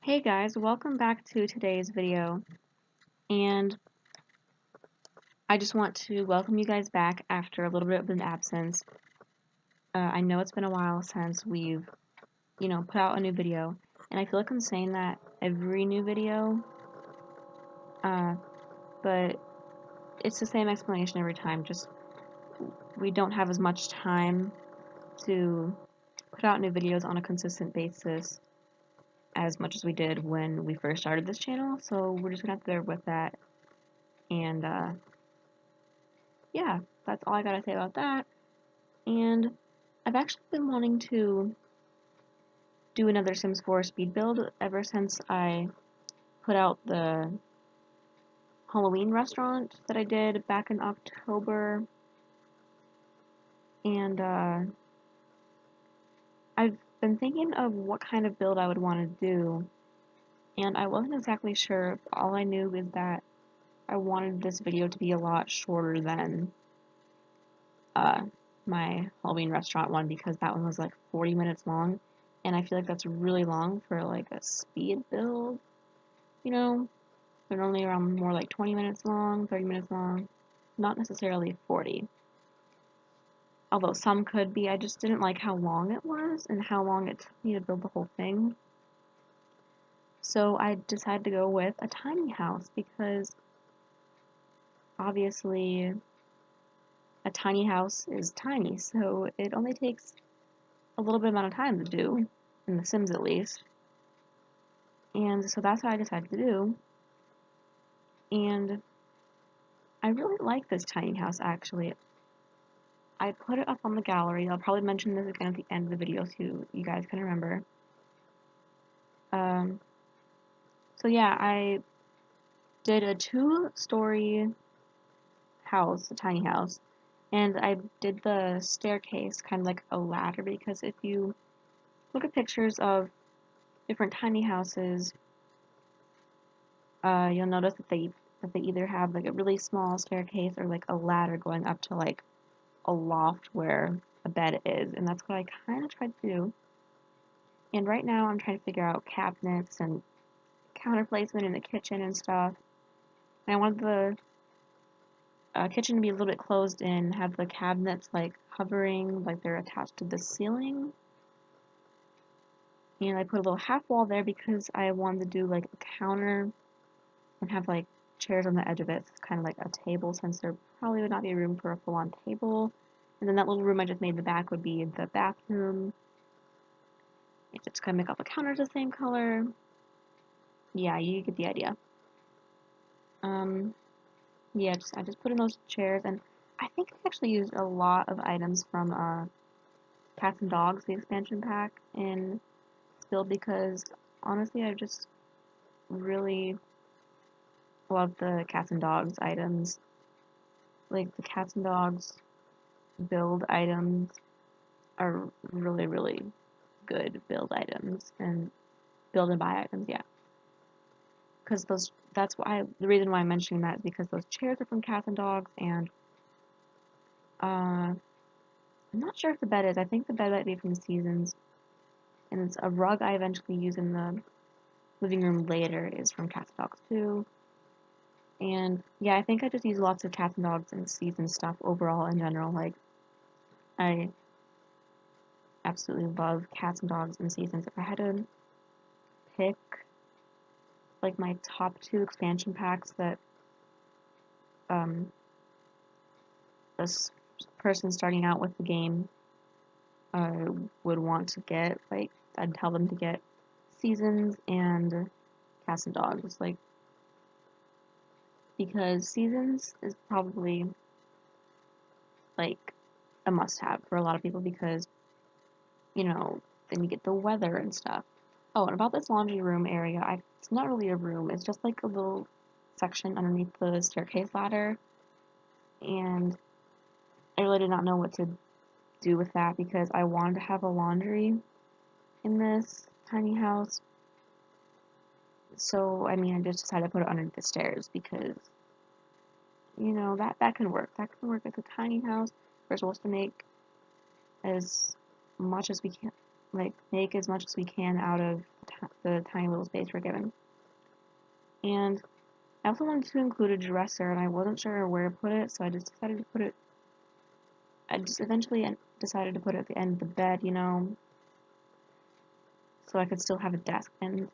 Hey guys, welcome back to today's video, and I just want to welcome you guys back after a little bit of an absence. I know it's been a while since we've, put out a new video, and I feel like I'm saying that every new video, but it's the same explanation every time, just we don't have as much time to put out new videos on a consistent basis as much as we did when we first started this channel, so we're just gonna have to bear with that, and yeah, that's all I gotta say about that. And I've actually been wanting to do another Sims 4 speed build ever since I put out the Halloween restaurant that I did back in October. And I've been thinking of what kind of build I would want to do, and I wasn't exactly sure. All I knew is that I wanted this video to be a lot shorter than my Halloween restaurant one, because that one was like 40 minutes long, and I feel like that's really long for like a speed build, They're normally around more like 20 minutes long, 30 minutes long, not necessarily 40. Although some could be. I just didn't like how long it was and how long it took me to build the whole thing. So I decided to go with a tiny house because obviously a tiny house is tiny, so it only takes a little bit amount of time to do, in The Sims at least. And so that's what I decided to do. And I really like this tiny house, actually. I put it up on the gallery. I'll probably mention this again at the end of the video so you guys can remember. So yeah, I did a 2-story house, a tiny house, and I did the staircase kind of like a ladder, because if you look at pictures of different tiny houses, you'll notice that they either have like a really small staircase or like a ladder going up to like a loft where a bed is, and that's what I kind of tried to do. And right now I'm trying to figure out cabinets and counter placement in the kitchen and stuff. And I wanted the kitchen to be a little bit closed in, have the cabinets like hovering, like they're attached to the ceiling. And I put a little half wall there because I wanted to do like a counter and have like chairs on the edge of it. It's kind of like a table, since there probably would not be room for a full-on table. And then that little room I just made in the back would be the bathroom. It's just gonna make all the counters the same color. Yeah, you get the idea. Yeah, I just put in those chairs, and I think I actually used a lot of items from Cats and Dogs, the expansion pack, in this build, because honestly I just really love the Cats and Dogs items. Like, the Cats and Dogs build items are really, really good build items, and build and buy items, yeah. Because the reason why I'm mentioning that is because those chairs are from Cats and Dogs, and I'm not sure if the bed is. I think the bed might be from Seasons, and it's a rug I eventually use in the living room later is from Cats and Dogs too. And yeah, I think I just use lots of Cats and Dogs and Seasons stuff overall in general. Like, I absolutely love Cats and Dogs and Seasons. If I had to pick like my top 2 expansion packs that this person starting out with the game would want to get, like, I'd tell them to get Seasons and Cats and Dogs, like, because Seasons is probably like a must-have for a lot of people, because then you get the weather and stuff. Oh, and about this laundry room area, it's not really a room, it's just like a little section underneath the staircase ladder, and I really did not know what to do with that, because I wanted to have a laundry in this tiny house. So, I mean, I just decided to put it underneath the stairs, because, that can work. That can work. It's a tiny house. We're supposed to make as much as we can. like make as much as we can out of the tiny little space we're given. And I also wanted to include a dresser, and I wasn't sure where to put it, so I just decided to put it. I just eventually decided to put it at the end of the bed, you know, so I could still have a desk. And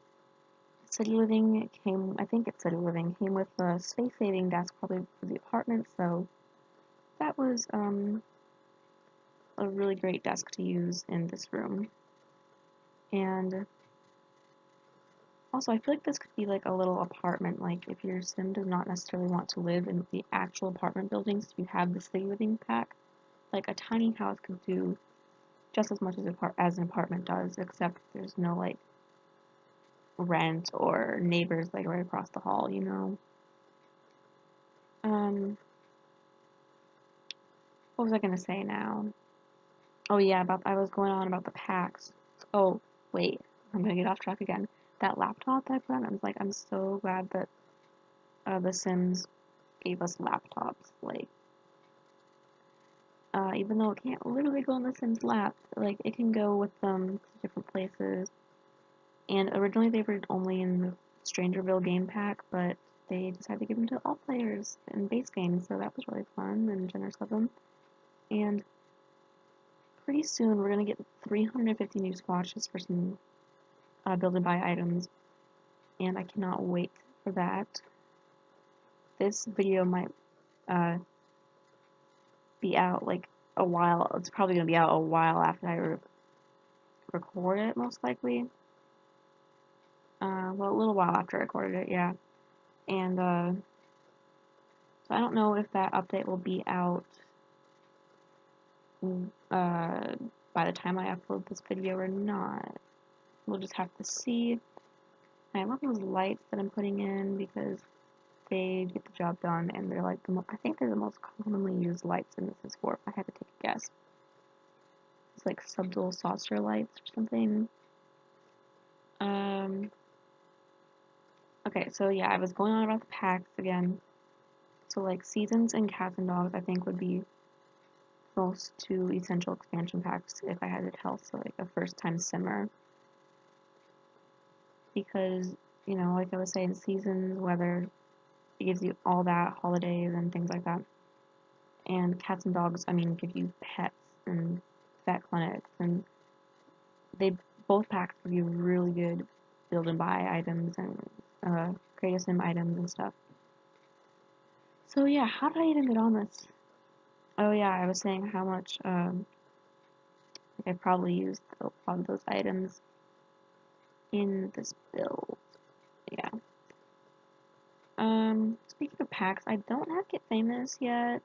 City Living came, I think it's City Living, came with a space-saving desk probably for the apartment, so that was a really great desk to use in this room. And also, I feel like this could be like a little apartment, like if your sim does not necessarily want to live in the actual apartment buildings, you have the City Living pack. Like a tiny house could do just as much as an apartment does, except there's no like rent or neighbors like right across the hall, you know. What was I gonna say now? Oh yeah, I was going on about the packs. Oh wait, I'm gonna get off track again. That laptop that I put on, I was like, I'm so glad that The Sims gave us laptops. Like, even though it can't literally go in The Sims' lap, like it can go with them to different places. And originally they were only in the Strangerville game pack, but they decided to give them to all players in base games, so that was really fun and generous of them. And pretty soon we're gonna get 350 new swatches for some build and buy items, and I cannot wait for that. This video might be out like a while. It's probably gonna be out a while after I record it, most likely. Well, a little while after I recorded it, yeah. And so I don't know if that update will be out by the time I upload this video or not. We'll just have to see. I love those lights that I'm putting in because they get the job done, and they're like I think they're the most commonly used lights in this for, if I had to take a guess. It's like subtle saucer lights or something. Okay, so yeah, I was going on about the packs again. So like seasons and cats and dogs, I think would be most two essential expansion packs if I had to tell. So like a first time simmer, because you know, like I was saying, seasons, weather, it gives you all that, holidays and things like that. And cats and dogs, I mean, give you pets and vet clinics, and they both packs give you really good build and buy items and create a sim items and stuff. So yeah, how did I even get on this? Oh yeah, I was saying how much I probably used a lot of those items in this build. Yeah. Speaking of packs, I don't have Get Famous yet,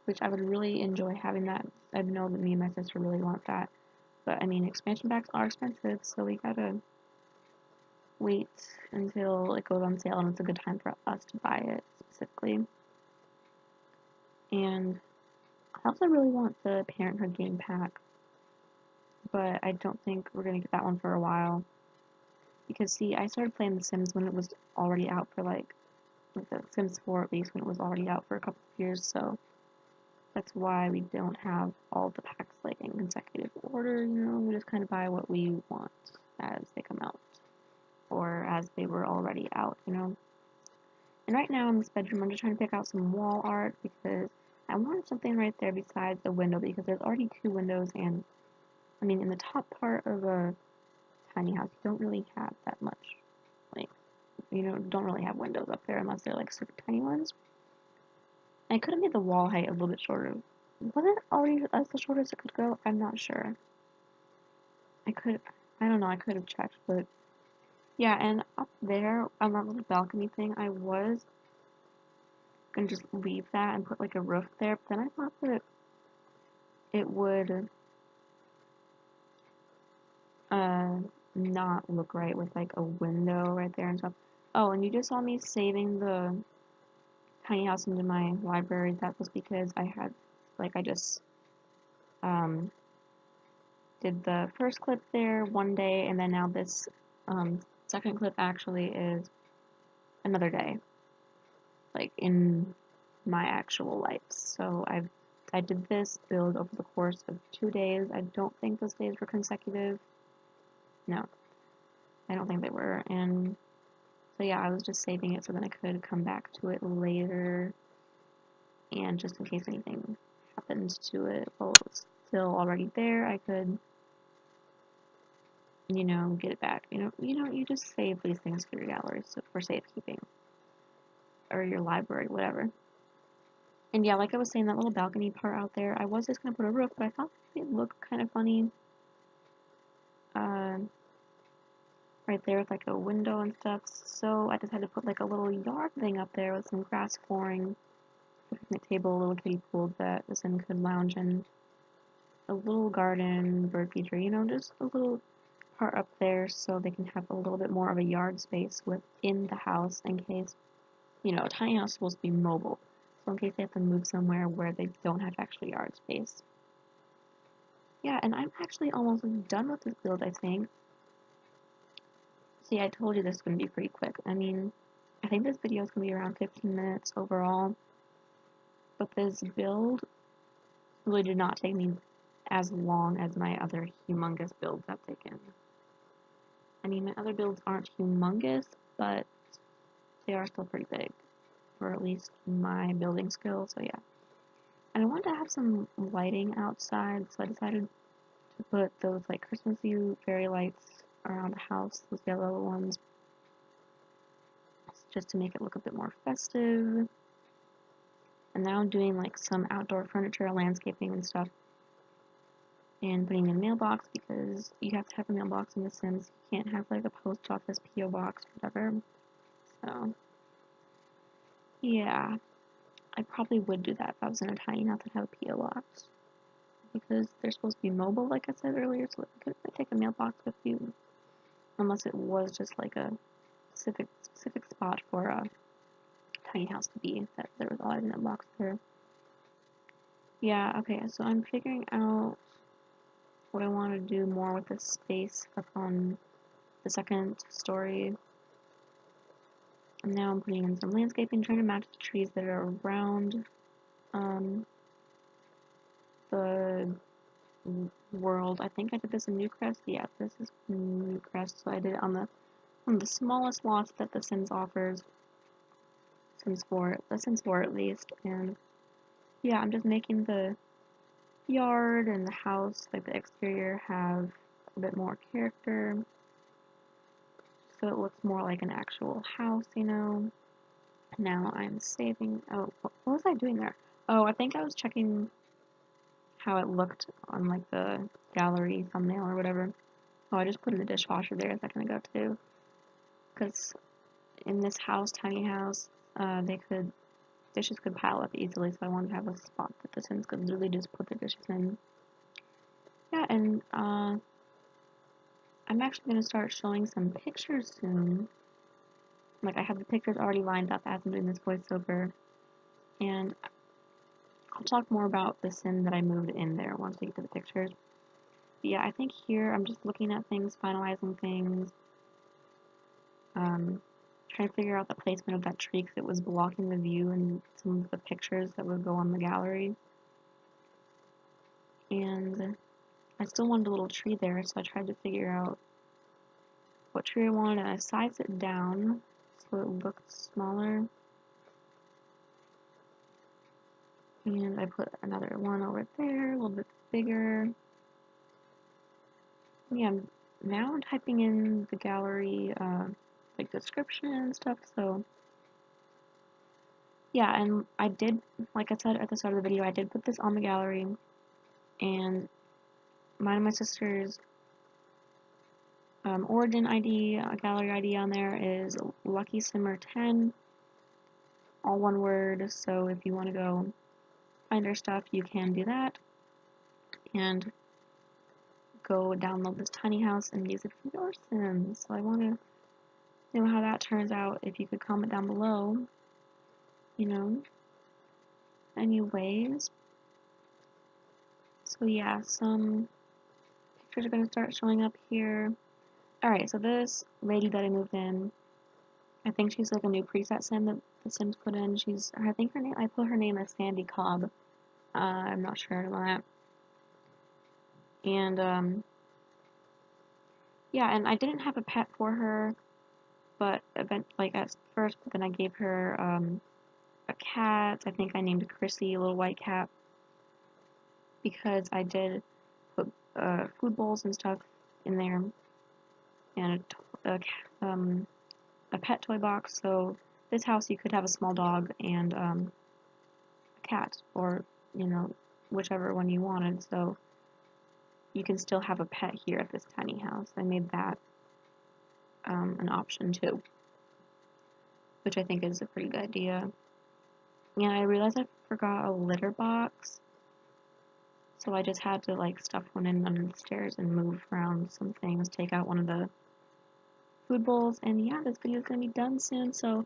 which I would really enjoy having that. I know that me and my sister really want that. But I mean, expansion packs are expensive, so we gotta wait until it goes on sale and it's a good time for us to buy it specifically. And I also really want the Parenthood game pack, but I don't think we're gonna get that one for a while. Because see, I started playing The Sims when it was already out for like The Sims 4 at least, when it was already out for a couple of years, so that's why we don't have all the packs like in consecutive order, you know, we just kind of buy what we want as they come out, or as they were already out, you know. And right now in this bedroom, I'm just trying to pick out some wall art because I wanted something right there besides the window, because there's already two windows, and I mean, in the top part of a tiny house, you don't really have that much, like, you know, don't really have windows up there unless they're like super tiny ones. I could have made the wall height a little bit shorter. Was it already as the shortest it could go? I'm not sure. I don't know, I could have checked, but yeah, and up there on that little balcony thing, I was gonna just leave that and put like a roof there, but then I thought that it would uh not look right with like a window right there and stuff. Oh, and you just saw me saving the tiny house into my library. That was because I had, like, I just um did the first clip there one day, and then now this second clip actually is another day, like in my actual life. So I I did this build over the course of 2 days. I don't think those days were consecutive. No, I don't think they were. And so yeah, I was just saving it so then I could come back to it later. And just in case anything happened to it while it was still already there, I could, you know, get it back. You just save these things for your gallery, so for safekeeping. Or your library, whatever. And yeah, like I was saying, that little balcony part out there, I was just going to put a roof, but I thought it looked kind of funny. Right there with like a window and stuff, so I decided to put like a little yard thing up there with some grass flooring, a picnic table, a little kiddie pool that the Sim could lounge in, a little garden, bird feeder, just a little part up there so they can have a little bit more of a yard space within the house in case, a tiny house is supposed to be mobile, so in case they have to move somewhere where they don't have actual yard space. Yeah, and I'm actually almost done with this build, I think. See, I told you this is going to be pretty quick. I mean, I think this video is going to be around 15 minutes overall, but this build really did not take me as long as my other humongous builds have taken. I mean, my other builds aren't humongous, but they are still pretty big, or at least my building skills, so yeah. And I wanted to have some lighting outside, so I decided to put those like Christmassy fairy lights around the house, those yellow ones, just to make it look a bit more festive. And now I'm doing like some outdoor furniture, landscaping and stuff, and putting in a mailbox because you have to have a mailbox in The Sims. You can't have like a post office, PO box, whatever. So yeah, I probably would do that if I was in a tiny house that had a PO box, because they're supposed to be mobile, like I said earlier. So you could take a mailbox with you, unless it was just like a specific spot for a tiny house to be, that there was always a mailbox there. Yeah, okay, so I'm figuring out what I want to do more with this space up on the second story. And now I'm putting in some landscaping, trying to match the trees that are around the world. I think I did this in Newcrest. Yeah, this is Newcrest, so I did it on the smallest lots that The Sims offers. The Sims 4 at least, and yeah, I'm just making the yard and the house, like the exterior, have a bit more character, so it looks more like an actual house, Now I'm saving. Oh, what was I doing there? Oh, I think I was checking how it looked on like the gallery thumbnail or whatever. Oh, I just put in the dishwasher there a second ago too, because in this house, tiny house, dishes could pile up easily, so I wanted to have a spot that the Sims could literally just put the dishes in. Yeah, and I'm actually going to start showing some pictures soon. Like, I have the pictures already lined up as I'm doing this voiceover, and I'll talk more about the Sim that I moved in there once we get to the pictures. But yeah, I think here I'm just looking at things, finalizing things, trying to figure out the placement of that tree because it was blocking the view and some of the pictures that would go on the gallery. And I still wanted a little tree there, so I tried to figure out what tree I wanted, and I sized it down so it looked smaller. And I put another one over there, a little bit bigger. Yeah, now I'm typing in the gallery, like description and stuff, so yeah, and I did, like I said at the start of the video, I did put this on the gallery, and mine and my sister's origin ID, gallery ID on there is LuckySimmer10, all one word, so if you want to go find our stuff, you can do that, and go download this tiny house and use it for your Sims. So I want to know how that turns out. If you could comment down below, anyways. So yeah, some pictures are going to start showing up here. Alright, so this lady that I moved in, I think she's like a new preset Sim that the Sims put in. I think her name, I put her name as Sandy Cobb. I'm not sure about that. And, yeah, and I didn't have a pet for her, but like at first, but then I gave her, a cat. I think I named Chrissy, a little white cat, because I did put, food bowls and stuff in there, and a pet toy box, so this house you could have a small dog and, a cat, or, you know, whichever one you wanted, so you can still have a pet here at this tiny house. I made that an option too, which I think is a pretty good idea. And I realized I forgot a litter box, so I just had to like stuff one in under the stairs and move around some things, take out one of the food bowls, and yeah, this video is going to be done soon, so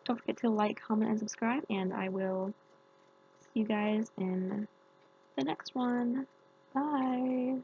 don't forget to like, comment, and subscribe, and I will see you guys in the next one. Bye!